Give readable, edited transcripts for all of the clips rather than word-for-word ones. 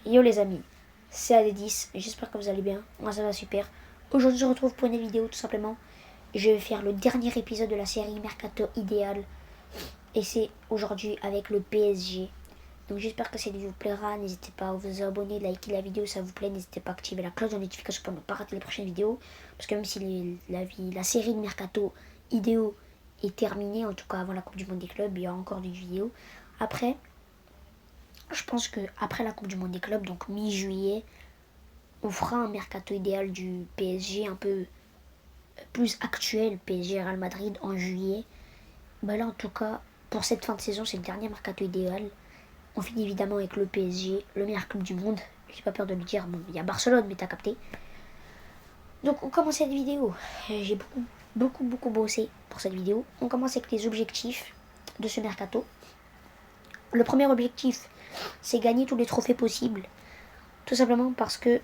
Yo les amis, c'est AD10, j'espère que vous allez bien, moi ça va super. Aujourd'hui je se retrouve pour une vidéo tout simplement. Je vais faire le dernier épisode de la série Mercato Idéal. Et c'est aujourd'hui avec le PSG. Donc j'espère que cette vidéo vous plaira, n'hésitez pas à vous abonner, liker la vidéo si ça vous plaît, n'hésitez pas à activer la cloche de notification pour ne pas rater les prochaines vidéos. Parce que même si la série de Mercato Idéal est terminée, en tout cas avant la Coupe du Monde des clubs, il y a encore des vidéos. Après, je pense qu'après la Coupe du Monde des clubs, donc mi-juillet, on fera un mercato idéal du PSG un peu plus actuel, PSG Real Madrid en juillet. Bah là en tout cas, pour cette fin de saison, c'est le dernier mercato idéal. On finit évidemment avec le PSG, le meilleur club du monde. J'ai pas peur de le dire, bon, il y a Barcelone, mais t'as capté. Donc on commence cette vidéo. J'ai beaucoup bossé pour cette vidéo. On commence avec les objectifs de ce mercato. Le premier objectif, c'est gagner tous les trophées possibles. Tout simplement parce que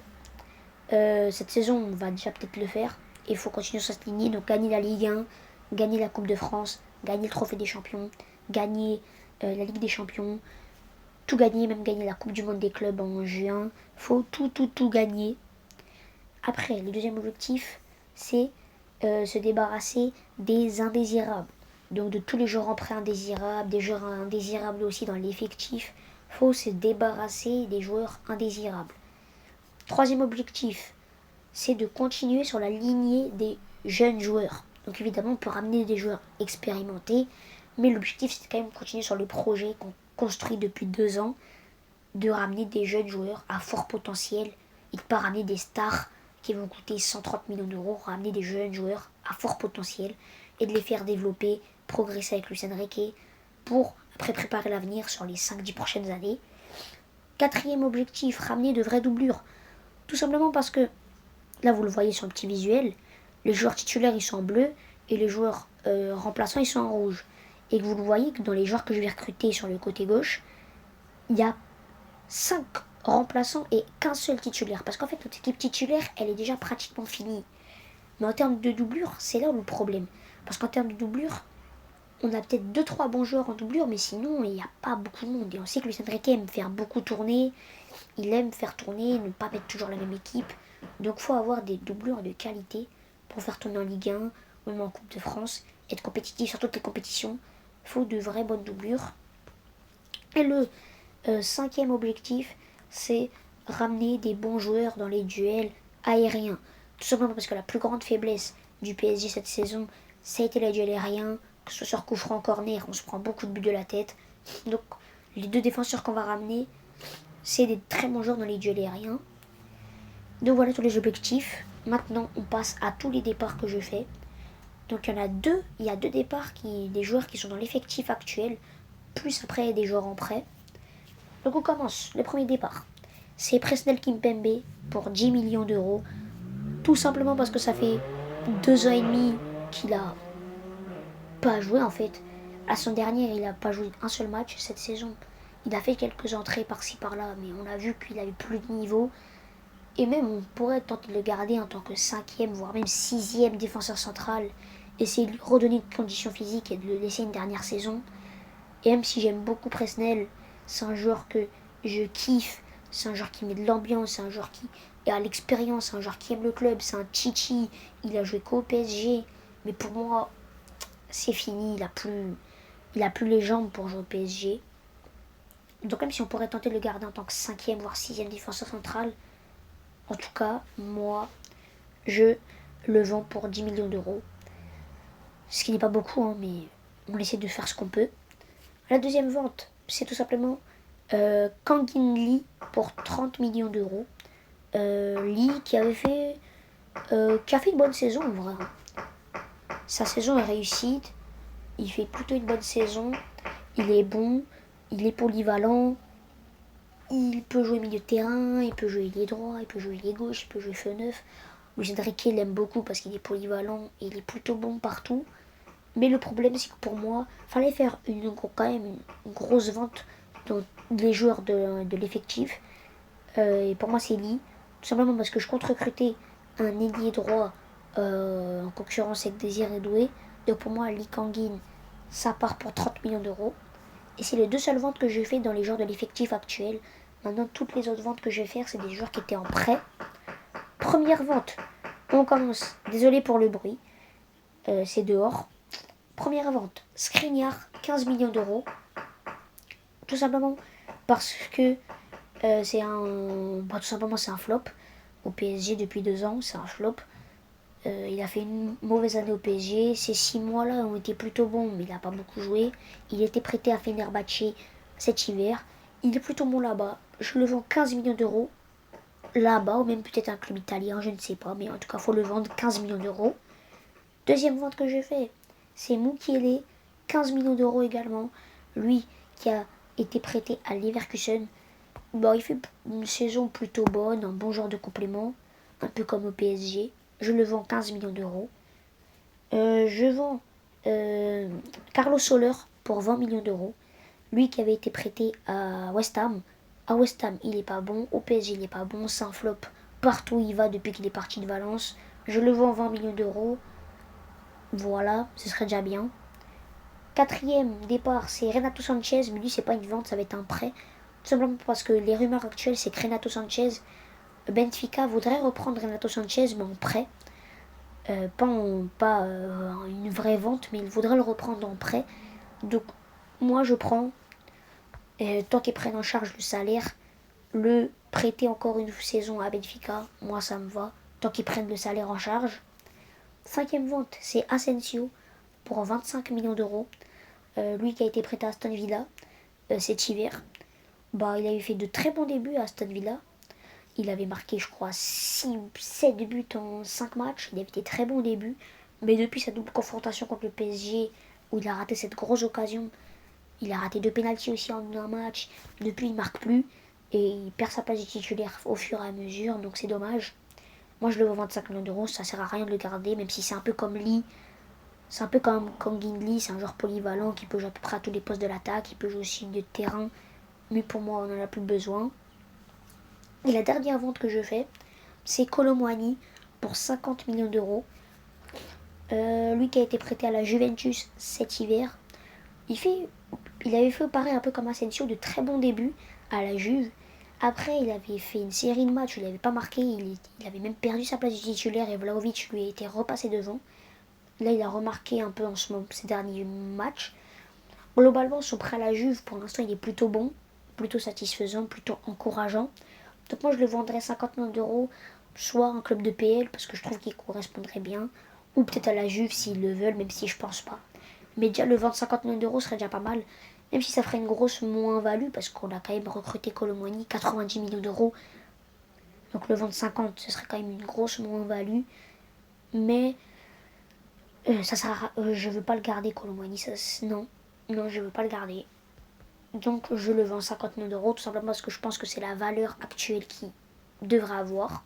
cette saison, on va déjà peut-être le faire. Il faut continuer sur cette lignée. Donc gagner la Ligue 1, gagner la Coupe de France, gagner le Trophée des Champions, gagner la Ligue des Champions, tout gagner, même gagner la Coupe du Monde des clubs en juin. Faut tout gagner. Après, le deuxième objectif, c'est se débarrasser des indésirables. Donc de tous les joueurs en prêt indésirables, des joueurs indésirables aussi dans l'effectif. Faut se débarrasser des joueurs indésirables. Troisième objectif, c'est de continuer sur la lignée des jeunes joueurs. Donc évidemment, on peut ramener des joueurs expérimentés, mais l'objectif, c'est quand même continuer sur le projet qu'on construit depuis 2 ans, de ramener des jeunes joueurs à fort potentiel et de ne pas ramener des stars qui vont coûter 130 millions d'euros, ramener des jeunes joueurs à fort potentiel et de les faire développer, progresser avec Luis Enrique pour après préparer l'avenir sur les 5-10 prochaines années. Quatrième objectif, ramener de vraies doublures. Tout simplement parce que, là vous le voyez sur le petit visuel, les joueurs titulaires ils sont en bleu et les joueurs remplaçants ils sont en rouge. Et que vous le voyez que dans les joueurs que je vais recruter sur le côté gauche, il y a 5 remplaçants et qu'un seul titulaire. Parce qu'en fait notre équipe titulaire elle est déjà pratiquement finie. Mais en termes de doublure, c'est là où le problème. Parce qu'en termes de doublure, on a peut-être 2-3 bons joueurs en doublure, mais sinon il n'y a pas beaucoup de monde. Et on sait que Luis Enrique aime faire beaucoup tourner. Il aime faire tourner, ne pas mettre toujours la même équipe. Donc il faut avoir des doublures de qualité pour faire tourner en Ligue 1 ou même en Coupe de France. Être compétitif sur toutes les compétitions. Il faut de vraies bonnes doublures. Et le cinquième objectif, c'est ramener des bons joueurs dans les duels aériens. Tout simplement parce que la plus grande faiblesse du PSG cette saison, ça a été les duels aériens. Que ce soit sur coup franc, corner, on se prend beaucoup de buts de la tête. Donc les 2 défenseurs qu'on va ramener, c'est des très bons joueurs dans les duels aériens. Donc voilà tous les objectifs. Maintenant, on passe à tous les départs que je fais. Donc il y en a 2. Il y a 2 départs, des joueurs qui sont dans l'effectif actuel, plus après des joueurs en prêt. Donc on commence. Le premier départ, c'est Presnel Kimpembe pour 10 millions d'euros. Tout simplement parce que ça fait 2 ans et demi qu'il a pas joué en fait. À son dernier, il n'a pas joué un seul match cette saison. Il a fait quelques entrées par-ci par-là, mais on a vu qu'il avait plus de niveau. Et même on pourrait tenter de le garder en tant que 5e, voire même 6e défenseur central. Essayer de lui redonner une condition physique et de le laisser une dernière saison. Et même si j'aime beaucoup Presnel, c'est un joueur que je kiffe. C'est un joueur qui met de l'ambiance, c'est un joueur qui a l'expérience, c'est un joueur qui aime le club, c'est un chichi. Il a joué qu'au PSG. Mais pour moi, c'est fini, il a plus les jambes pour jouer au PSG. Donc même si on pourrait tenter de le garder en tant que 5e, voire 6e défenseur central, en tout cas, moi, je le vends pour 10 millions d'euros. Ce qui n'est pas beaucoup, hein, mais on essaie de faire ce qu'on peut. La deuxième vente, c'est tout simplement Kangin Lee pour 30 millions d'euros. Lee qui a fait une bonne saison en vrai. Sa saison est réussie. Il fait plutôt une bonne saison. Il est bon. Il est polyvalent. Il peut jouer milieu de terrain. Il peut jouer ailier droit. Il peut jouer ailier gauche. Il peut jouer feu neuf. Luis Enrique l'aime beaucoup parce qu'il est polyvalent. Et il est plutôt bon partout. Mais le problème, c'est que pour moi, il fallait faire quand même une grosse vente dans les joueurs de l'effectif. Et pour moi, c'est Lee. Tout simplement parce que je compte recruter un ailier droit en concurrence avec Désiré Doué. Donc pour moi, Lee Kangin, ça part pour 30 millions d'euros. Et c'est les 2 seules ventes que j'ai fait dans les joueurs de l'effectif actuel. Maintenant, toutes les autres ventes que je vais faire, c'est des joueurs qui étaient en prêt. Première vente, on commence. Désolé pour le bruit, c'est dehors. Première vente, Skriniar, 15 millions d'euros. Tout simplement parce que c'est un... Bah, tout simplement, c'est un flop. Au PSG depuis 2 ans, c'est un flop. Il a fait une mauvaise année au PSG. Ces 6 mois-là ont été plutôt bons, mais il n'a pas beaucoup joué. Il était prêté à Fenerbahçe cet hiver. Il est plutôt bon là-bas. Je le vends 15 millions d'euros là-bas, ou même peut-être un club italien, je ne sais pas. Mais en tout cas, il faut le vendre 15 millions d'euros. Deuxième vente que je fais, c'est Mukiele, 15 millions d'euros également. Lui qui a été prêté à Leverkusen. Bon, il fait une saison plutôt bonne, un bon genre de complément, un peu comme au PSG. Je le vends 15 millions d'euros. Je vends Carlos Soler pour 20 millions d'euros. Lui qui avait été prêté à West Ham. À West Ham, il n'est pas bon. Au PSG, il n'est pas bon. C'est un flop partout où il va depuis qu'il est parti de Valence. Je le vends 20 millions d'euros. Voilà, ce serait déjà bien. Quatrième départ, c'est Renato Sanchez. Mais lui, c'est pas une vente, ça va être un prêt. Tout simplement parce que les rumeurs actuelles, c'est que Renato Sanchez, Benfica voudrait reprendre Renato Sanchez, mais en prêt. Pas une vraie vente, mais il voudrait le reprendre en prêt. Donc, moi, je prends, tant qu'ils prennent en charge le salaire, le prêter encore une saison à Benfica. Moi, ça me va, tant qu'ils prennent le salaire en charge. Cinquième vente, c'est Asensio pour 25 millions d'euros. Lui qui a été prêté à Aston Villa cet hiver. Bah, il avait fait de très bons débuts à Aston Villa. Il avait marqué, je crois, 6 ou 7 buts en 5 matchs. Il avait été très bon au début. Mais depuis sa double confrontation contre le PSG, où il a raté cette grosse occasion, il a raté 2 pénaltys aussi en un match. Depuis, il ne marque plus. Et il perd sa place de titulaire au fur et à mesure. Donc c'est dommage. Moi, je le vends 25 millions d'euros. Ça sert à rien de le garder, même si c'est un peu comme Lee. C'est un peu comme Kangin Lee. C'est un joueur polyvalent qui peut jouer à peu près à tous les postes de l'attaque. Il peut jouer aussi de terrain. Mais pour moi, on n'en a plus besoin. Et la dernière vente que je fais, c'est Kolo Muani pour 50 millions d'euros. Lui qui a été prêté à la Juventus cet hiver. Il avait fait pareil un peu comme Asensio, de très bons débuts à la Juve. Après, il avait fait une série de matchs où il n'avait pas marqué. Il avait même perdu sa place de titulaire et Vlahovic lui a été repassé devant. Là, il a remarqué un peu en ces derniers matchs. Globalement, son prêt à la Juve, pour l'instant, il est plutôt bon, plutôt satisfaisant, plutôt encourageant. Donc moi je le vendrais 50 millions d'euros, soit un club de PL parce que je trouve qu'il correspondrait bien, ou peut-être à la Juve s'ils le veulent, même si je pense pas. Mais déjà le vendre 50 millions d'euros serait déjà pas mal, même si ça ferait une grosse moins-value parce qu'on a quand même recruté Kolo Muani, 90 millions d'euros. Donc le vendre 50, ce serait quand même une grosse moins-value. Mais ça sert je veux pas le garder Kolo Muani, non, je veux pas le garder. Donc je le vends 50 millions d'euros, tout simplement parce que je pense que c'est la valeur actuelle qu'il devrait avoir.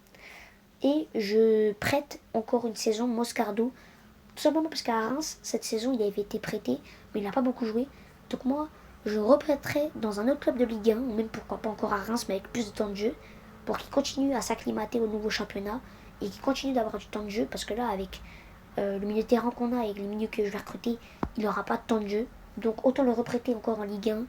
Et je prête encore une saison Moscardo, tout simplement parce qu'à Reims, cette saison, il avait été prêté, mais il n'a pas beaucoup joué. Donc moi, je reprêterai dans un autre club de Ligue 1, ou même pourquoi pas encore à Reims, mais avec plus de temps de jeu, pour qu'il continue à s'acclimater au nouveau championnat, et qu'il continue d'avoir du temps de jeu, parce que là, avec le milieu de terrain qu'on a, avec les milieux que je vais recruter, il n'aura pas de temps de jeu. Donc autant le reprêter encore en Ligue 1,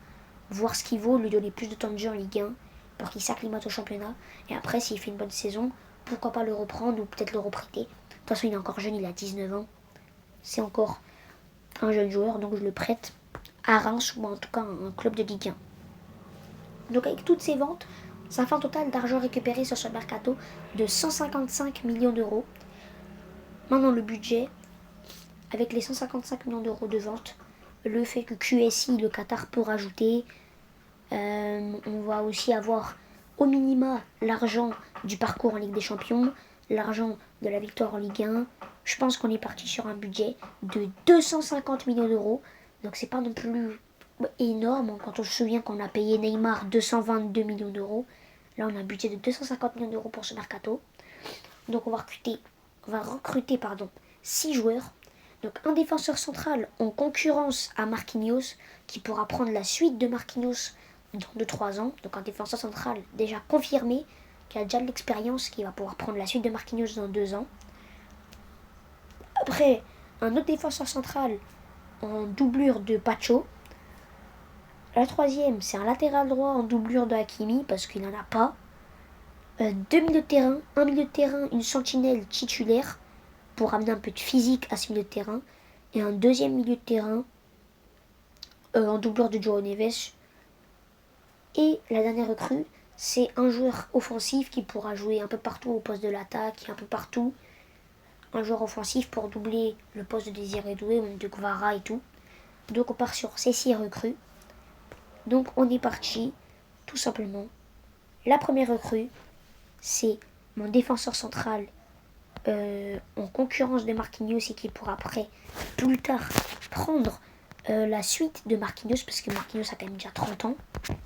voir ce qu'il vaut, lui donner plus de temps de jeu en Ligue 1 pour qu'il s'acclimate au championnat. Et après, s'il fait une bonne saison, pourquoi pas le reprendre ou peut-être le reprêter. De toute façon, il est encore jeune, il a 19 ans. C'est encore un jeune joueur, donc je le prête à Reims ou en tout cas un club de Ligue 1. Donc avec toutes ces ventes, ça fait un total d'argent récupéré sur ce mercato de 155 millions d'euros. Maintenant, le budget, avec les 155 millions d'euros de vente, le fait que QSI, le Qatar, peut rajouter. On va aussi avoir au minima l'argent du parcours en Ligue des Champions, l'argent de la victoire en Ligue 1. Je pense qu'on est parti sur un budget de 250 millions d'euros. Donc c'est pas non plus énorme quand on se souvient qu'on a payé Neymar 222 millions d'euros. Là on a un budget de 250 millions d'euros pour ce mercato. Donc on va recruter 6 joueurs. Donc un défenseur central en concurrence à Marquinhos qui pourra prendre la suite de Marquinhos dans 2-3 ans. Donc un défenseur central déjà confirmé, qui a déjà de l'expérience, qui va pouvoir prendre la suite de Marquinhos dans 2 ans. Après, un autre défenseur central en doublure de Pacho. La troisième, c'est un latéral droit en doublure de Hakimi parce qu'il n'en a pas. Deux milieux de terrain, un milieu de terrain, une sentinelle titulaire pour amener un peu de physique à ce milieu de terrain. Et un deuxième milieu de terrain en doublure de João Neves. Et la dernière recrue, c'est un joueur offensif qui pourra jouer un peu partout au poste de l'attaque, un peu partout. Un joueur offensif pour doubler le poste de Désiré Doué ou de Guevara et tout. Donc on part sur ces 6 recrues. Donc on est parti, tout simplement. La première recrue, c'est mon défenseur central en concurrence de Marquinhos et qui pourra après, plus tard, prendre la suite de Marquinhos, parce que Marquinhos a quand même déjà 30 ans.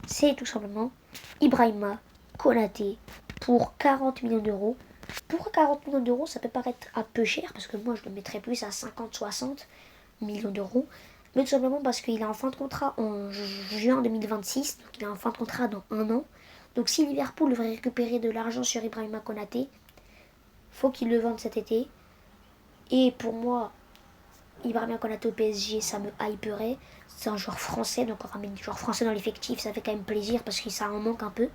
C'est tout simplement Ibrahima Konaté pour 40 millions d'euros. Pour 40 millions d'euros, ça peut paraître un peu cher, parce que moi je le mettrais plus à 50-60 millions d'euros. Mais tout simplement parce qu'il est en fin de contrat en juin 2026, donc il est en fin de contrat dans un an. Donc si Liverpool veut récupérer de l'argent sur Ibrahima Konaté, faut qu'il le vende cet été. Et pour moi, Ibrahima Konaté au PSG, ça me hyperait. C'est un joueur français, donc on ramène des joueurs français dans l'effectif, ça fait quand même plaisir parce que ça en manque un peu.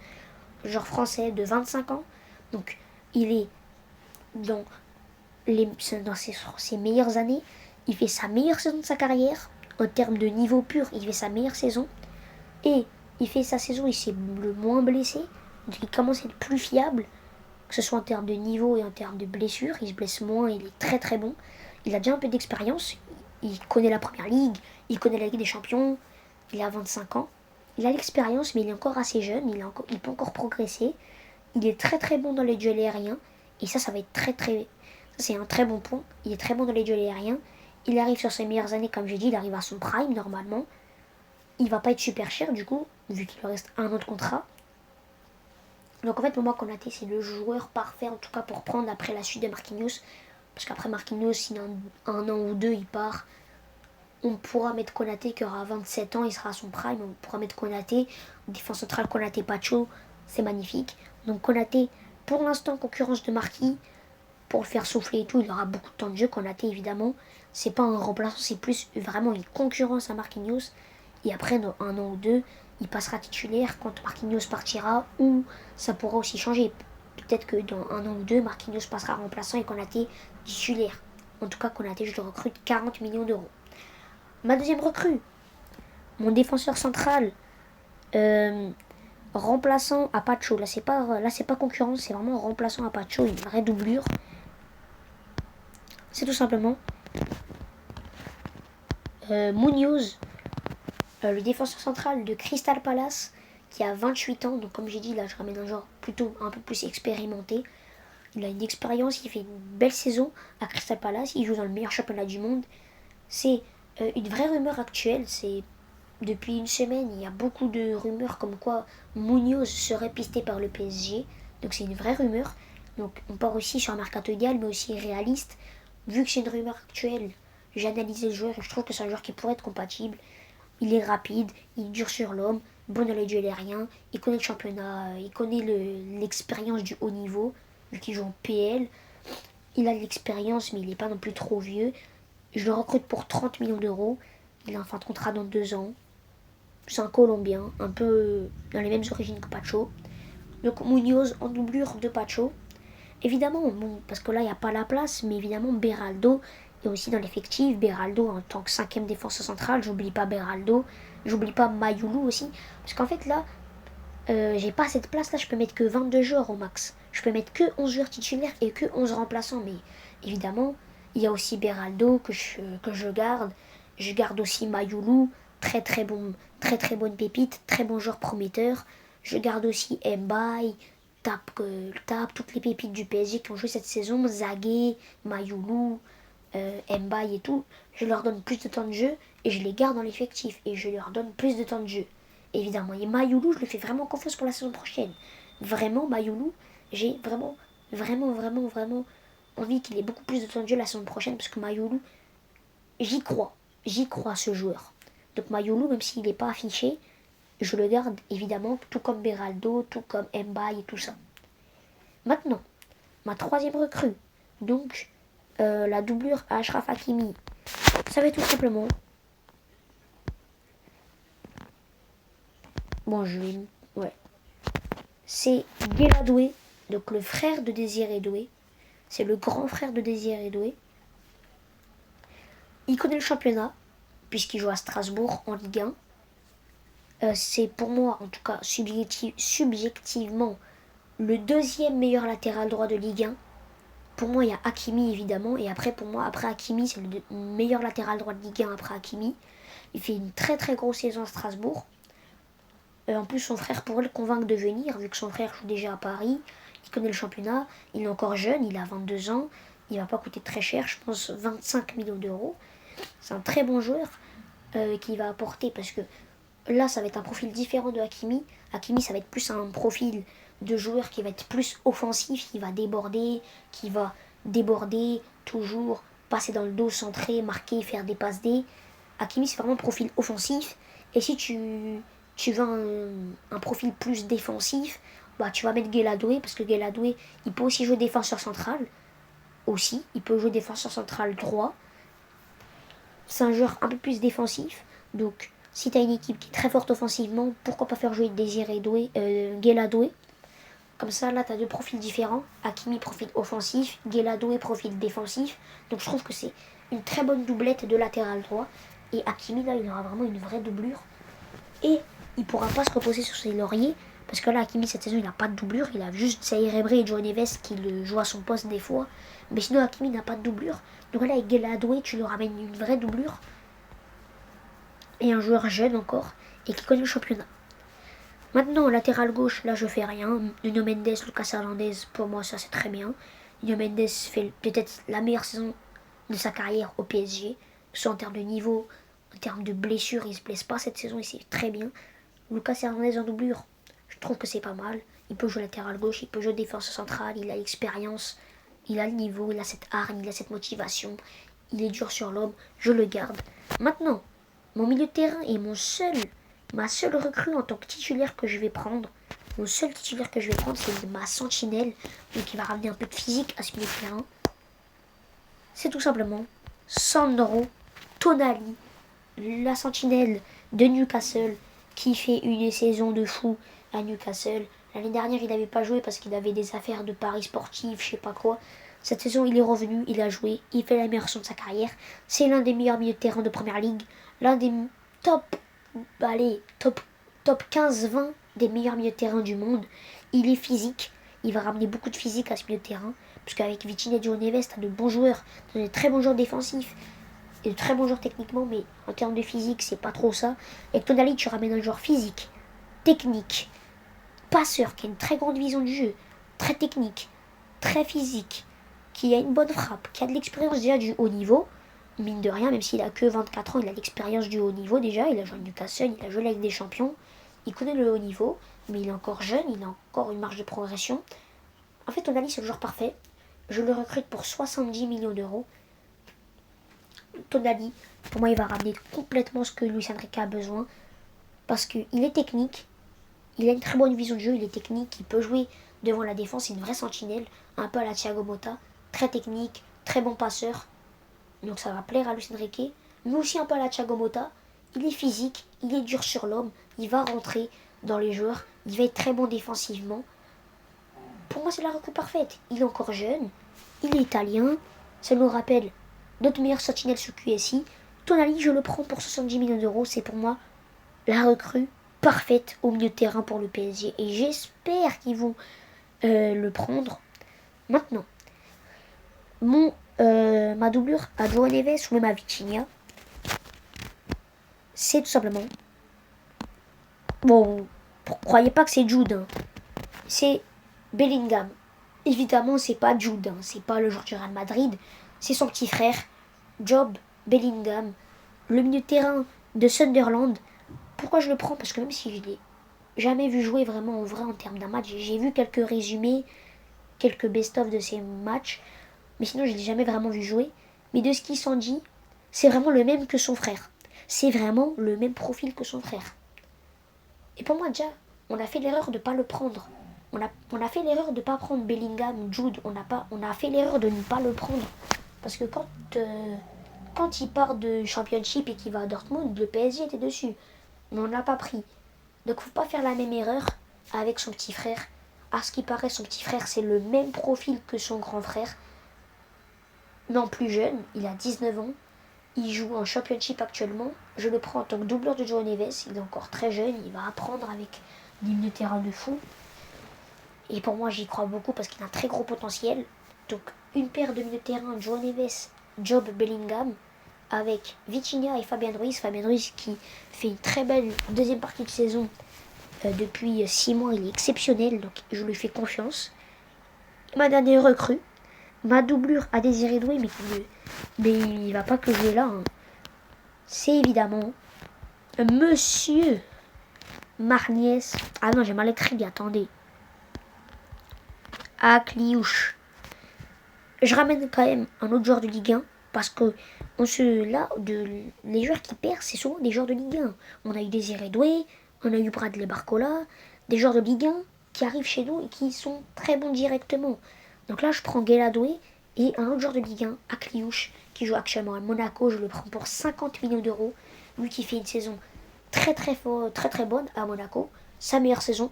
Joueur français de 25 ans, donc il est dans ses meilleures années. Il fait sa meilleure saison de sa carrière. En termes de niveau pur, il fait sa meilleure saison. Et il fait sa saison, il s'est le moins blessé. Donc il commence à être plus fiable, que ce soit en termes de niveau et en termes de blessure. Il se blesse moins, il est très très bon. Il a déjà un peu d'expérience. Il connaît la première ligue, il connaît la Ligue des Champions. Il a 25 ans. Il a l'expérience, mais il est encore assez jeune. Il peut encore progresser. Il est très très bon dans les duels aériens. Et ça va être très très. Ça, c'est un très bon point. Il est très bon dans les duels aériens. Il arrive sur ses meilleures années, comme j'ai dit, il arrive à son prime normalement. Il va pas être super cher du coup, vu qu'il lui reste un an de contrat. Donc en fait, pour moi, Konaté, c'est le joueur parfait, en tout cas pour prendre après la suite de Marquinhos. Parce qu'après Marquinhos, si dans un an ou deux, il part, on pourra mettre Konaté qui aura 27 ans, il sera à son prime. On pourra mettre Konaté, défense centrale Konaté Pacho, c'est magnifique. Donc Konaté, pour l'instant, concurrence de Marquis, pour le faire souffler et tout, il aura beaucoup de temps de jeu. Konaté, évidemment, c'est pas un remplaçant, c'est plus vraiment une concurrence à Marquinhos. Et après, dans un an ou deux, il passera titulaire quand Marquinhos partira, ou ça pourra aussi changer. Peut-être que dans un an ou deux, Marquinhos passera remplaçant et Konaté titulaire. En tout cas, Konaté, je le recrute 40 millions d'euros. Ma deuxième recrue, mon défenseur central, remplaçant à Pacho. Là, c'est pas concurrence, c'est vraiment remplaçant à Pacho, une vraie doublure. C'est tout simplement Munoz, le défenseur central de Crystal Palace, qui a 28 ans. Donc comme j'ai dit, là je ramène un joueur plutôt un peu plus expérimenté. Il a une expérience, il fait une belle saison à Crystal Palace, il joue dans le meilleur championnat du monde. C'est une vraie rumeur actuelle, c'est depuis une semaine, il y a beaucoup de rumeurs comme quoi Munoz serait pisté par le PSG. Donc c'est une vraie rumeur. Donc on part aussi sur un mercato idéal, mais aussi réaliste. Vu que c'est une rumeur actuelle, j'ai analysé le joueur et je trouve que c'est un joueur qui pourrait être compatible. Il est rapide, il dure sur l'homme, bon dans les duels aériens, il connaît le championnat, il connaît l'expérience du haut niveau, vu qu'il joue en PL. Il a de l'expérience, mais il n'est pas non plus trop vieux. Je le recrute pour 30 millions d'euros. Il a un fin de contrat dans 2 ans. C'est un Colombien, un peu dans les mêmes origines que Pacho. Donc Munoz en doublure de Pacho. Évidemment, bon, parce que là, il n'y a pas la place, mais évidemment, Beraldo est aussi dans l'effectif. Beraldo en tant que 5ème défenseur central, j'oublie pas Beraldo. J'oublie pas Mayoulou aussi. Parce qu'en fait, là, j'ai pas cette place, là, je peux mettre que 22 joueurs au max. Je peux mettre que 11 joueurs titulaires et que 11 remplaçants. Mais évidemment, il y a aussi Beraldo que je garde. Je garde aussi Mayoulou, très très bon, très très bonne pépite, très bon joueur prometteur. Je garde aussi Mbaye, toutes les pépites du PSG qui ont joué cette saison, Zagué, Mayoulou, Mbaye et tout. Je leur donne plus de temps de jeu et je les garde dans l'effectif et je leur donne plus de temps de jeu. Évidemment, et Mayoulou, je lui fais vraiment confiance pour la saison prochaine. Vraiment, Mayoulou, j'ai vraiment envie qu'il ait beaucoup plus de temps de jeu la saison prochaine parce que Mayoulou, j'y crois. J'y crois à ce joueur. Donc Mayoulou, même s'il n'est pas affiché, je le garde évidemment, tout comme Beraldo, tout comme Mbaye et tout ça. Maintenant, ma troisième recrue, donc la doublure à Achraf Hakimi, ça va être tout simplement Bon, ouais. C'est Guela Doué, donc le frère de Désiré Doué. C'est le grand frère de Désiré Doué. Il connaît le championnat, puisqu'il joue à Strasbourg en Ligue 1. C'est pour moi, en tout cas subjectivement, le deuxième meilleur latéral droit de Ligue 1. Pour moi, il y a Hakimi évidemment. Et après, pour moi, après Hakimi, c'est le meilleur latéral droit de Ligue 1 après Hakimi. Il fait une très très grosse saison à Strasbourg. En plus, son frère pourrait le convaincre de venir, vu que son frère joue déjà à Paris. Il connaît le championnat. Il est encore jeune, il a 22 ans. Il va pas coûter très cher, je pense 25 millions d'euros. C'est un très bon joueur qui va apporter, parce que là, ça va être un profil différent de Hakimi. Hakimi, ça va être plus un profil de joueur qui va être plus offensif, qui va déborder toujours, passer dans le dos, centrer, marquer, faire des passes D. Hakimi, c'est vraiment un profil offensif. Et si tu veux un profil plus défensif, bah tu vas mettre Guela Doué, parce que Guela Doué, il peut aussi jouer défenseur central. Aussi, il peut jouer défenseur central droit. C'est un joueur un peu plus défensif. Donc, si tu as une équipe qui est très forte offensivement, pourquoi pas faire jouer Guela Doué. Comme ça, là, tu as deux profils différents. Hakimi, profil offensif. Guela Doué, profil défensif. Donc, je trouve que c'est une très bonne doublette de latéral droit. Et Hakimi, là, il aura vraiment une vraie doublure. Et il pourra pas se reposer sur ses lauriers. Parce que là, Hakimi, cette saison, il n'a pas de doublure. Il a juste Zaïre Emery et João Neves qui le jouent à son poste des fois. Mais sinon, Hakimi n'a pas de doublure. Donc là, avec Guela Doué, tu lui ramènes une vraie doublure. Et un joueur jeune encore. Et qui connaît le championnat. Maintenant, latéral gauche, là, je fais rien. Nuno Mendes, Lucas Hernandez, pour moi, ça, c'est très bien. Nuno Mendes fait peut-être la meilleure saison de sa carrière au PSG. Soit en termes de niveau, en termes de blessure, il se blesse pas cette saison et c'est très bien. Lucas Hernandez en doublure, je trouve que c'est pas mal. Il peut jouer latéral gauche, il peut jouer défenseur central, il a l'expérience, il a le niveau, il a cette hargne, il a cette motivation. Il est dur sur l'homme, je le garde. Maintenant, mon milieu de terrain est ma seule recrue en tant que titulaire que je vais prendre. Mon seul titulaire que je vais prendre, c'est ma sentinelle, donc il va ramener un peu de physique à ce milieu de terrain. C'est tout simplement Sandro Tonali, la sentinelle de Newcastle, qui fait une saison de fou à Newcastle. L'année dernière, il n'avait pas joué parce qu'il avait des affaires de paris sportifs, je sais pas quoi. Cette saison, il est revenu, il a joué, il fait la meilleure saison de sa carrière. C'est l'un des meilleurs milieux de terrain de première ligue, l'un des top 15-20 des meilleurs milieux de terrain du monde. Il est physique, il va ramener beaucoup de physique à ce milieu de terrain, parce qu'avec Vitinha et João Neves, t'as de bons joueurs, t'as de très bons joueurs défensifs, et de très bons joueurs techniquement, mais en termes de physique, c'est pas trop ça. Et Tonali, tu ramènes un joueur physique, technique, passeur, qui a une très grande vision du jeu, très technique, très physique, qui a une bonne frappe, qui a de l'expérience déjà du haut niveau. Mine de rien, même s'il a que 24 ans, il a l'expérience du haut niveau déjà. Il a joué à Newcastle, il a joué avec des champions. Il connaît le haut niveau, mais il est encore jeune, il a encore une marge de progression. En fait, Tonali, c'est le joueur parfait. Je le recrute pour 70 millions d'euros. Tonali, pour moi, il va ramener complètement ce que Luis Enrique a besoin. Parce qu'il est technique, il a une très bonne vision de jeu, il est technique, il peut jouer devant la défense, c'est une vraie sentinelle, un peu à la Thiago Motta. Très technique, très bon passeur. Donc ça va plaire à Luis Enrique. Mais aussi un peu à la Thiago Motta. Il est physique, il est dur sur l'homme, il va rentrer dans les joueurs, il va être très bon défensivement. Pour moi, c'est la recrue parfaite. Il est encore jeune, il est italien, ça nous rappelle notre meilleur sentinelle sur QSI. Tonali, je le prends pour 70 millions d'euros. C'est pour moi la recrue parfaite au milieu de terrain pour le PSG. Et j'espère qu'ils vont le prendre. Maintenant, ma doublure à João Neves ou même à Vitinha, c'est tout simplement... Bon, croyez pas que c'est Jude. Hein. C'est Bellingham. Évidemment, c'est pas Jude. Hein. C'est pas le joueur du Real Madrid. C'est son petit frère, Job Bellingham, le milieu de terrain de Sunderland. Pourquoi je le prends? Parce que même si je l'ai jamais vu jouer vraiment en vrai en termes d'un match, j'ai vu quelques résumés, quelques best-of de ces matchs, mais sinon je l'ai jamais vraiment vu jouer. Mais de ce qu'il s'en dit, c'est vraiment le même que son frère. C'est vraiment le même profil que son frère. Et pour moi déjà, on a fait l'erreur de ne pas le prendre. On a fait l'erreur de ne pas prendre Bellingham, Jude. On a fait l'erreur de ne pas le prendre. Parce que quand il part de Championship et qu'il va à Dortmund, le PSG était dessus. Mais on ne l'a pas pris. Donc faut pas faire la même erreur avec son petit frère. À ce qui paraît, son petit frère, c'est le même profil que son grand frère. Non, plus jeune, il a 19 ans. Il joue en championship actuellement. Je le prends en tant que doubleur de João Neves. Il est encore très jeune, il va apprendre avec des milieux de terrain de fou. Et pour moi, j'y crois beaucoup parce qu'il a un très gros potentiel. Donc, une paire de milieux de terrain, João Neves, Job Bellingham, avec Vitinha et Fabian Ruiz. Fabian Ruiz qui fait une très belle deuxième partie de saison. Depuis 6 mois, il est exceptionnel, donc je lui fais confiance. Ma dernière recrue, ma doublure à Désiré Doué, mais il va pas que jouer là. Hein. C'est évidemment Monsieur Marniès. Ah non, j'ai mal écrit, attendez. Akliouche. Je ramène quand même un autre joueur de Ligue 1 parce que les joueurs qui perdent, c'est souvent des joueurs de Ligue 1. On a eu Désiré Doué, on a eu Bradley Barcola, des joueurs de Ligue 1 qui arrivent chez nous et qui sont très bons directement. Donc là, je prends Guéladoué et un autre joueur de Ligue 1, Akliouche, qui joue actuellement à Monaco. Je le prends pour 50 millions d'euros. Lui qui fait une saison très bonne à Monaco. Sa meilleure saison.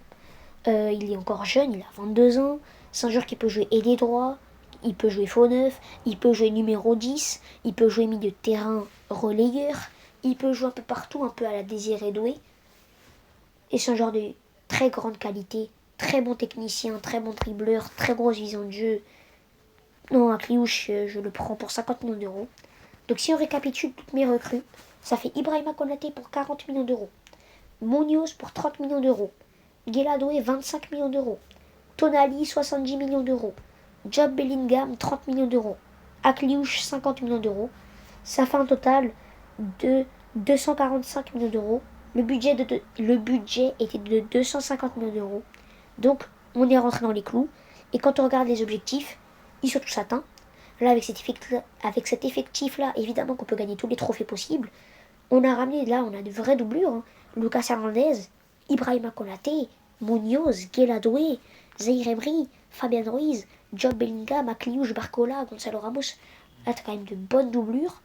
Il est encore jeune, il a 22 ans. C'est un joueur qui peut jouer ailier droit, il peut jouer faux neuf, il peut jouer numéro 10, il peut jouer milieu de terrain relayeur, il peut jouer un peu partout, un peu à la Désiré Doué. Et c'est un joueur de très grande qualité, très bon technicien, très bon dribbleur, très grosse vision de jeu. Non, un Cliouche, je le prends pour 50 millions d'euros. Donc si on récapitule toutes mes recrues, ça fait Ibrahima Konaté pour 40 millions d'euros, Munoz pour 30 millions d'euros, Guéladoué 25 millions d'euros, Tonali 70 millions d'euros, Job Bellingham 30 millions d'euros, Akliouche 50 millions d'euros. Ça fait un total de 245 millions d'euros. Le budget était de 250 millions d'euros. Donc on est rentré dans les clous. Et quand on regarde les objectifs, ils sont tous atteints. Là, avec cet effectif-là, évidemment qu'on peut gagner tous les trophées possibles. On a de vraies doublures. Hein. Lucas Hernandez, Ibrahima Konaté, Munoz, Guéladoué, Zaïre Emery, Fabian Ruiz, Job Bellingham, Akliouche, Barcola, Gonzalo Ramos. Là, t'as quand même de bonnes doublures.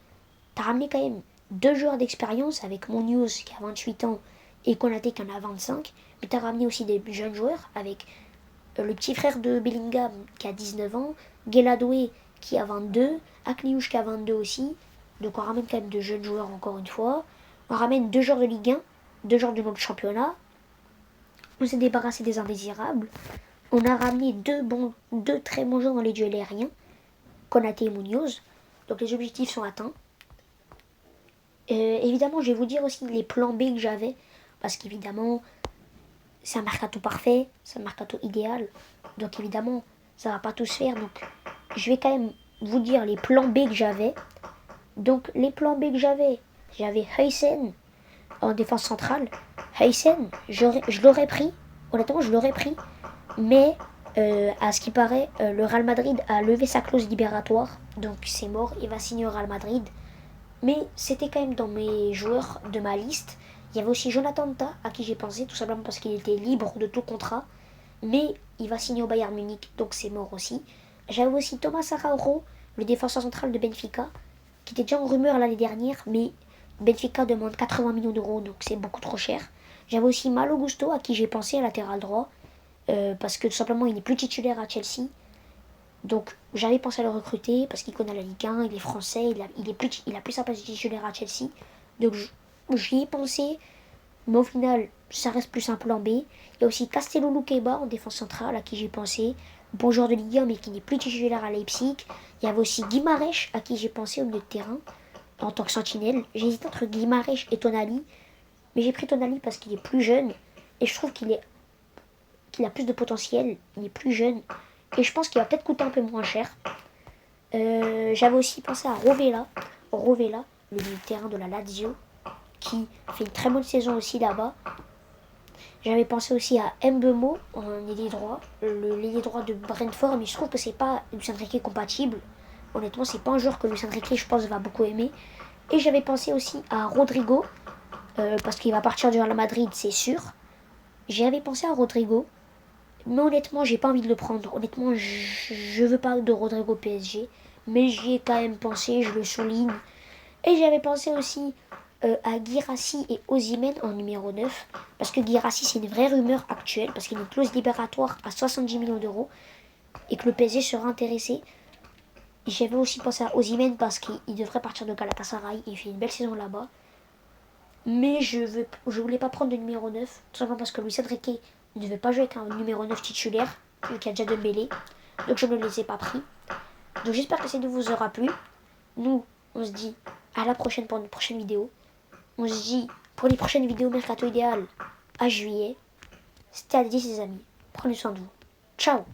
T'as ramené quand même 2 joueurs d'expérience avec Munoz qui a 28 ans et Konaté qui en a 25. Mais t'as ramené aussi des jeunes joueurs avec le petit frère de Bellingham qui a 19 ans, Guéladoué qui a 22, Akliouche qui a 22 aussi. Donc on ramène quand même de jeunes joueurs encore une fois. On ramène 2 joueurs de Ligue 1, 2 joueurs de notre championnat. On s'est débarrassé des indésirables. On a ramené 2 très bons joueurs dans les duels aériens, Konaté et Munoz. Donc les objectifs sont atteints. Évidemment, je vais vous dire aussi les plans B que j'avais. Parce qu'évidemment, c'est un mercato parfait, c'est un mercato idéal. Donc évidemment, ça va pas tout se faire. Donc je vais quand même vous dire les plans B que j'avais. Donc les plans B que j'avais Huysen en défense centrale. Huysen, je l'aurais pris. Honnêtement, je l'aurais pris. Mais à ce qui paraît, le Real Madrid a levé sa clause libératoire. Donc c'est mort, il va signer au Real Madrid. Mais c'était quand même dans mes joueurs de ma liste. Il y avait aussi Jonathan Ta, à qui j'ai pensé, tout simplement parce qu'il était libre de tout contrat. Mais il va signer au Bayern Munich, donc c'est mort aussi. J'avais aussi Thomas Araujo, le défenseur central de Benfica, qui était déjà en rumeur l'année dernière, mais Benfica demande 80 millions d'euros, donc c'est beaucoup trop cher. J'avais aussi Malo Gusto, à qui j'ai pensé, à latéral droit, parce que tout simplement il n'est plus titulaire à Chelsea. Donc j'avais pensé à le recruter, parce qu'il connaît la Ligue 1, il est français, il a plus sa place de titulaire à Chelsea. Donc j'y ai pensé, mais au final, ça reste plus un plan B. Il y a aussi Castello Luqueba en défense centrale, à qui j'ai pensé. Bon joueur de Ligue 1, mais qui n'est plus titulaire à Leipzig. Il y avait aussi Guimarães, à qui j'ai pensé au milieu de terrain, en tant que sentinelle. J'hésite entre Guimarães et Tonali. Mais j'ai pris Tonali parce qu'il est plus jeune. Et je trouve qu'il a plus de potentiel. Il est plus jeune. Et je pense qu'il va peut-être coûter un peu moins cher. J'avais aussi pensé à Rovella, le milieu de terrain de la Lazio, qui fait une très bonne saison aussi là-bas. J'avais pensé aussi à Mbemo en ailier droit, l'ailier droit de Brentford, mais je trouve que c'est pas Luis Enrique compatible. Honnêtement, c'est pas un joueur que Luis Enrique, je pense, va beaucoup aimer. Et j'avais pensé aussi à Rodrigo, parce qu'il va partir du Real Madrid, c'est sûr. J'avais pensé à Rodrigo, mais honnêtement, j'ai pas envie de le prendre. Honnêtement, je veux pas de Rodrigo PSG, mais j'y ai quand même pensé, je le souligne. Et j'avais pensé aussi à Guirassy et Osimhen en numéro 9. Parce que Guirassy, c'est une vraie rumeur actuelle. Parce qu'il y a une clause libératoire à 70 millions d'euros. Et que le PSG sera intéressé. J'avais aussi pensé à Osimhen parce qu'il devrait partir de Galatasaray. Il fait une belle saison là-bas. Mais je voulais pas prendre de numéro 9. Tout simplement parce que Luis Enrique ne devait pas jouer avec un numéro 9 titulaire. Vu qu'il y a déjà Dembélé. Donc je ne les ai pas pris. Donc j'espère que cette vidéo vous aura plu. Nous, on se dit à la prochaine pour une prochaine vidéo. On se dit pour les prochaines vidéos Mercato Idéal à juillet. C'était Adis les amis. Prenez soin de vous. Ciao.